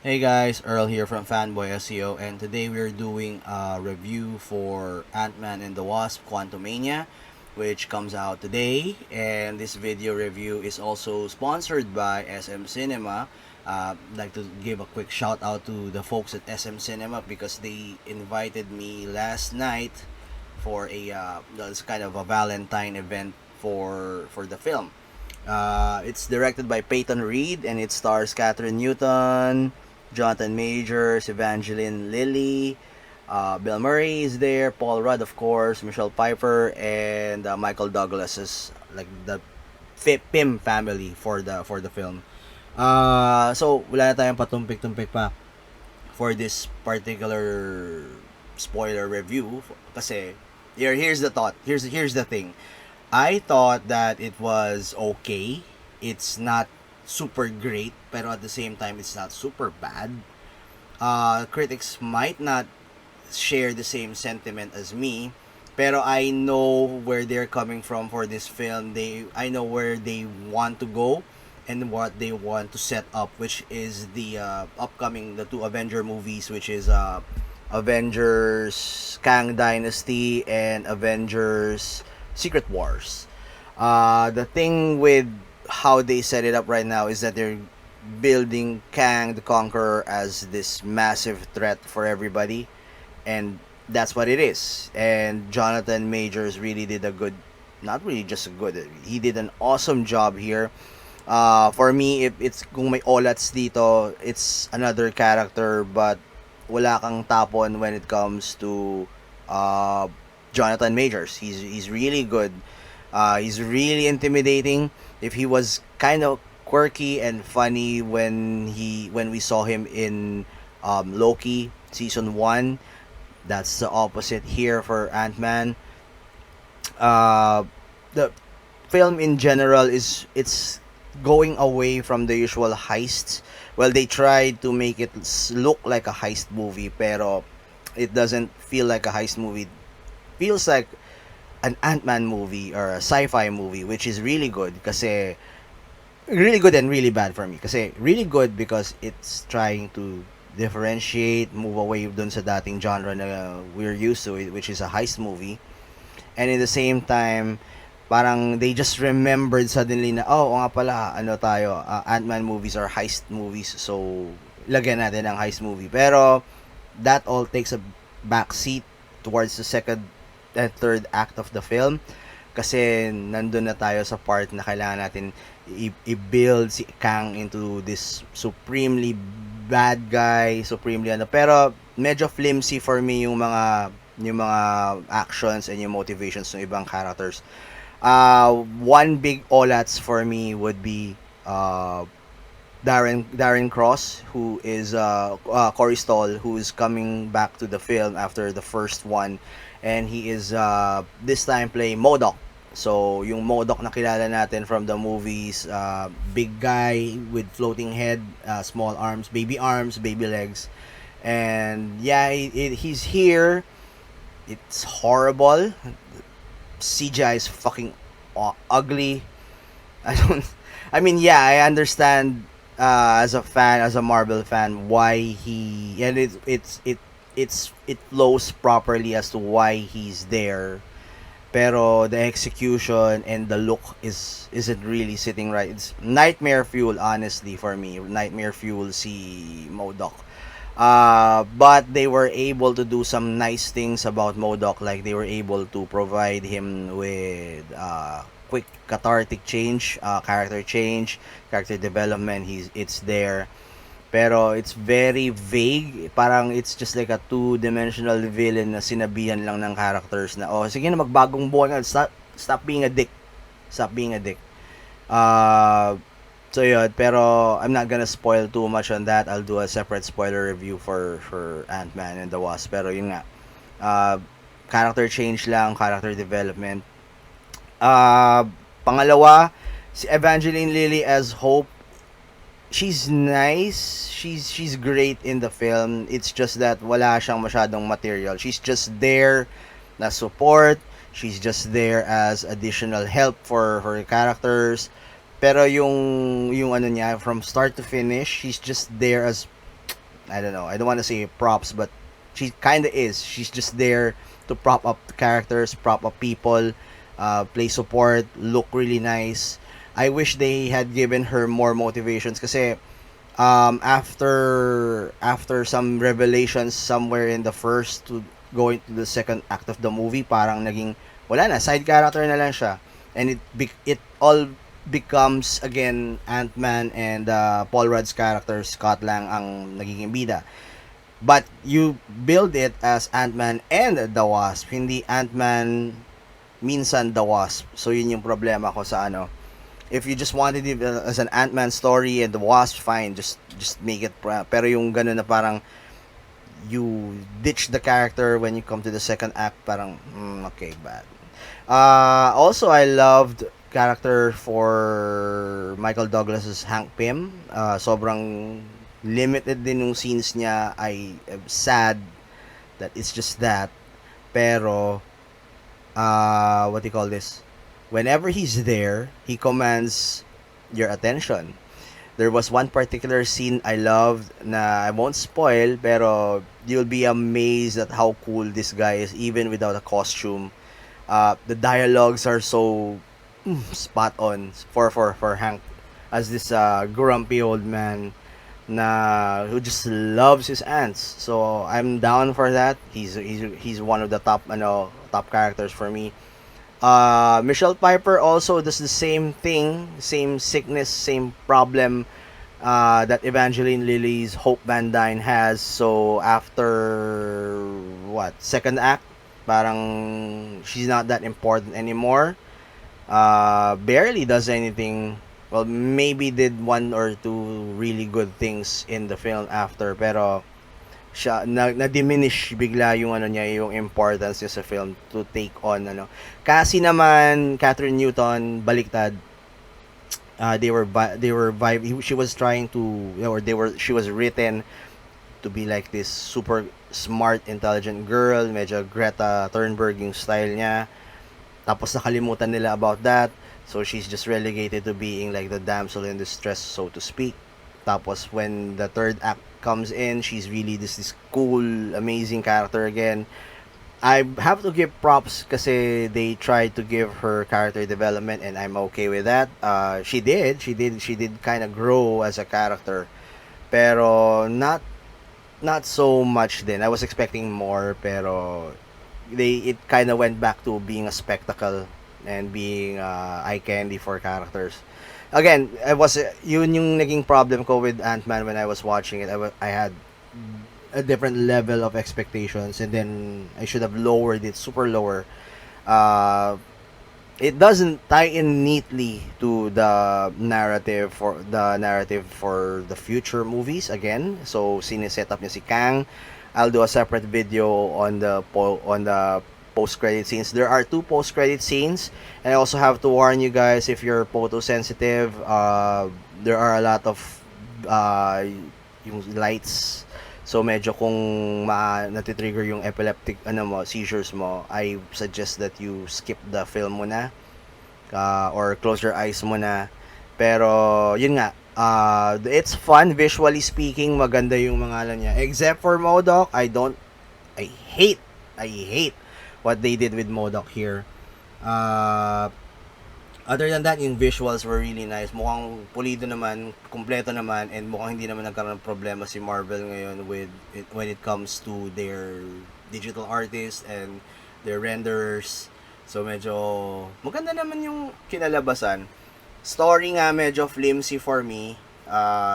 Hey guys, Earl here from Fanboy SEO, and today we're doing a review for Ant-Man and the Wasp: Quantumania, which comes out today. And this video review is also sponsored by SM Cinema. I'd like to give a quick shout out to the folks at SM Cinema because they invited me last night for it's kind of a Valentine event for the film. It's directed by Peyton Reed and it stars Kathryn Newton, Jonathan Majors, Evangeline Lilly, Bill Murray is there, Paul Rudd of course, Michelle Pfeiffer, and Michael Douglas is like the Pym family for the film. So wala na tayong patumpik-tumpik pa for this particular spoiler review kasi here's the thought. Here's the thing. I thought that it was okay. It's not super great, pero at the same time, it's not super bad. Critics might not share the same sentiment as me, pero I know where they're coming from for this film. I know where they want to go and what they want to set up, which is the the two Avenger movies, which is Avengers Kang Dynasty and Avengers Secret Wars. The thing with how they set it up right now is that they're building Kang the Conqueror as this massive threat for everybody, and that's what it is. And Jonathan Majors really did a good, not really just a good, he did an awesome job here. For me, if it's kung may olats dito, it's another character, but wala kang tapon when it comes to uh, Jonathan Majors. He's really good. He's really intimidating. If he was kind of quirky and funny when we saw him in Loki season 1, that's the opposite here for Ant-Man. The film in general it's going away from the usual heists. Well, they tried to make it look like a heist movie, pero it doesn't feel like a heist movie. Feels like an Ant-Man movie or a sci-fi movie, which is really good kasi really good and really bad for me. Kasi really good because it's trying to differentiate, move away dun sa dating genre na we're used to, which is a heist movie. And in the same time, parang they just remembered suddenly na, oh, nga pala, ano tayo, Ant-Man movies are heist movies, so lagyan natin ang heist movie. Pero that all takes a back seat towards the second and third act of the film kasi nandun na tayo sa part na kailangan natin i-build si Kang into this supremely bad guy, supremely ano. Pero medyo flimsy for me yung mga actions and yung motivations ng ibang characters. One big olats for me would be Darren Cross, who is Corey Stoll, who is coming back to the film after the first one, and he is this time playing MODOK. So yung MODOK na kilala natin from the movies, big guy with floating head, small arms, baby legs, and yeah, he's here. It's horrible. CGI is fucking ugly. I don't. I mean, yeah, I understand as a fan, as a Marvel fan, why he and it flows properly as to why he's there. Pero the execution and the look isn't really sitting right. It's nightmare fuel, honestly, for me. Nightmare fuel si Modok. But they were able to do some nice things about Modok, like they were able to provide him with quick cathartic change, character development. It's there, pero it's very vague. Parang it's just like a two-dimensional villain na sinabihan lang ng characters na, oh, sige na, magbagong buhay ka. Stop being a dick. Stop being a dick. Uh, so yun, pero I'm not gonna spoil too much on that. I'll do a separate spoiler review for Ant-Man and the Wasp. Pero yun nga, uh, character change lang, character development. Uh, Pangalawa, si Evangeline Lilly as Hope. She's nice. She's great in the film. It's just that wala siyang masyadong material. She's just there na support. She's just there as additional help for her characters. Pero yung ano niya from start to finish, she's just there as I don't know. I don't want to say props, but she kind of is. She's just there to prop up the characters, prop up people, play support, look really nice. I wish they had given her more motivations kasi after some revelations somewhere in the first to going to the second act of the movie, parang naging wala na, side character na lang siya. And it all becomes again Ant-Man and Paul Rudd's character Scott Lang ang nagiging bida. But you build it as Ant-Man and the Wasp, hindi Ant-Man minsan the Wasp. So yun yung problema ko sa ano. If you just wanted it as an Ant-Man story and the Wasp, fine, just make it. Pero yung ganun na parang you ditch the character when you come to the second act, parang okay, bad. Also, I loved character for Michael Douglas's Hank Pym. Sobrang limited din yung scenes niya. I am sad that it's just that. Pero, what do you call this? Whenever he's there, he commands your attention. There was one particular scene I loved na I won't spoil, pero you'll be amazed at how cool this guy is even without a costume. The dialogues are so spot on for Hank as this grumpy old man na who just loves his ants. So I'm down for that. He's one of the top characters for me. Michelle Pfeiffer also does the same thing, same sickness, same problem that Evangeline Lilly's Hope Van Dyne has. So after second act, parang she's not that important anymore. Barely does anything. Well, maybe did one or two really good things in the film after, pero siya na-diminish bigla yung niya, yung importance niya sa film to take on Cassie naman, Kathryn Newton, baliktad. She was trying to, she was written to be like this super smart, intelligent girl, medyo Greta Thunberg yung style niya. Tapos nakalimutan nila about that. So she's just relegated to being like the damsel in distress, so to speak. Tapos when the third act comes in, she's really this cool, amazing character again. I have to give props kasi they tried to give her character development and I'm okay with that. She did kind of grow as a character. Pero not so much din. I was expecting more pero it kind of went back to being a spectacle and being eye candy for characters. Again, yun yung naging problem ko with Ant-Man when I was watching it. I had a different level of expectations and then I should have lowered it super lower. It doesn't tie in neatly to the narrative for the future movies again. So siniset up niya si Kang. I'll do a separate video on the post-credit scenes. There are 2 post-credit scenes, and I also have to warn you guys if you're photosensitive. There are a lot of yung lights. So medyo kung natitrigger yung epileptic seizures mo, I suggest that you skip the film muna or close your eyes muna. Pero yun nga, it's fun visually speaking, maganda yung mga niya. Except for MODOK, I hate what they did with MODOK here. Other than that, yung visuals were really nice. Mukhang pulido naman, kumpleto naman, and mukhang hindi naman nagkaroon ng problema si Marvel ngayon when it comes to their digital artists and their renderers. So medyo maganda naman yung kinalabasan. Story nga medyo flimsy for me.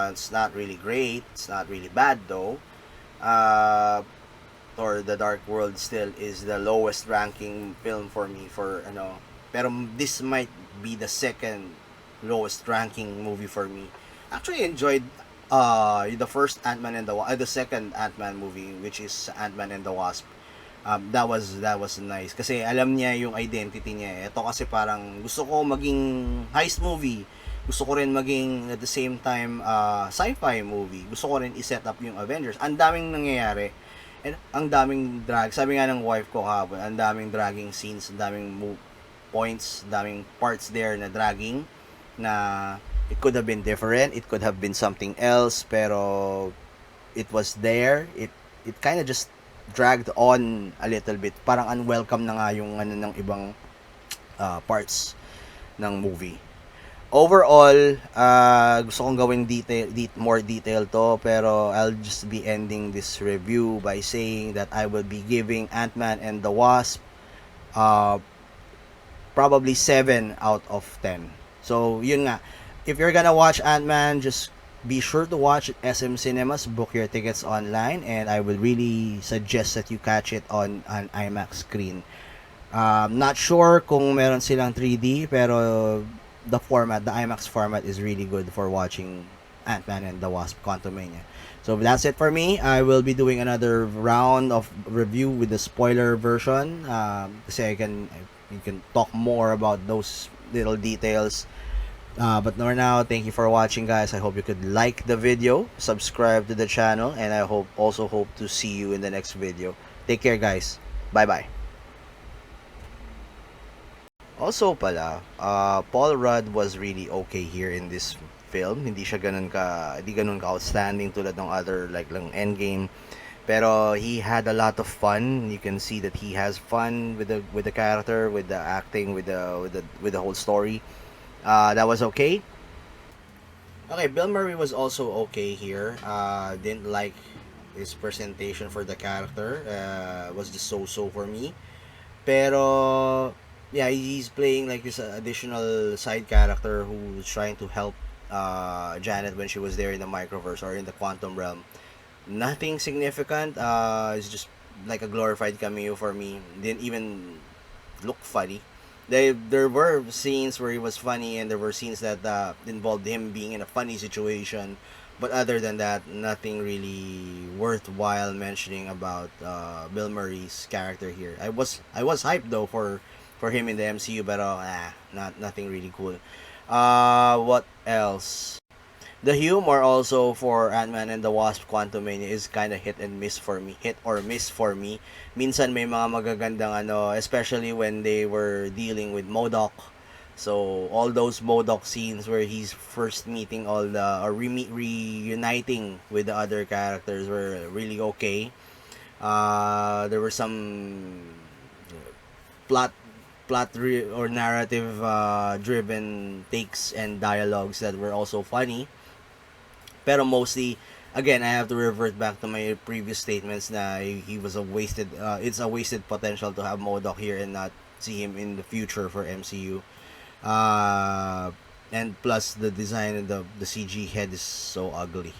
It's not really great. It's not really bad though. Or The Dark World still is the lowest ranking film for me pero this might be the second lowest ranking movie for me. Actually enjoyed the first Ant-Man and the second Ant-Man movie, which is Ant-Man and the Wasp. That was nice kasi alam niya yung identity niya. Ito kasi parang gusto ko maging heist movie. Gusto ko rin maging at the same time sci-fi movie. Gusto ko rin i-set up yung Avengers. Ang daming nangyayari. And ang daming drag. Sabi nga ng wife ko kahapon, ang daming dragging scenes, ang daming points, daming parts there na dragging na it could have been different, it could have been something else, pero it was there. It kind of just dragged on a little bit. Parang unwelcome na nga yung ano ng ibang parts ng movie. Overall, gusto kong gawin more detail to, pero I'll just be ending this review by saying that I will be giving Ant-Man and the Wasp probably 7 out of 10. So, yun nga. If you're gonna watch Ant-Man, just be sure to watch SM Cinemas, book your tickets online, and I would really suggest that you catch it on an IMAX screen. Not sure kung meron silang 3D, pero the IMAX format is really good for watching Ant-Man and the Wasp Quantumania. So that's it for me. I will be doing another round of review with the spoiler version. Kasi you can talk more about those little details. But for now, thank you for watching, guys. I hope you could like the video, subscribe to the channel, and I hope to see you in the next video. Take care, guys. Bye-bye. Also pala, Paul Rudd was really okay here in this film. Hindi ganun ka outstanding tulad ng other like lang Endgame. Pero he had a lot of fun. You can see that he has fun with the character, with the acting, with the whole story. That was okay. Okay, Bill Murray was also okay here. Didn't like his presentation for the character. Was just so for me. Pero yeah, he's playing like this additional side character who's trying to help Janet when she was there in the microverse or in the quantum realm. Nothing significant. It's just like a glorified cameo for me. Didn't even look funny. There were scenes where he was funny, and there were scenes that involved him being in a funny situation. But other than that, nothing really worthwhile mentioning about Bill Murray's character here. I was hyped though for him in the MCU, but nothing really cool. What else? The humor also for Ant-Man and the Wasp Quantumania is kind of hit or miss for me. Minsan may mga magagandang especially when they were dealing with MODOK. So all those MODOK scenes where he's first meeting reuniting with the other characters were really okay. There were some plot or narrative driven takes and dialogues that were also funny. Pero mostly, again, I have to revert back to my previous statements na he was it's a wasted potential to have MODOK here and not see him in the future for MCU. And plus the design and the CG head is so ugly.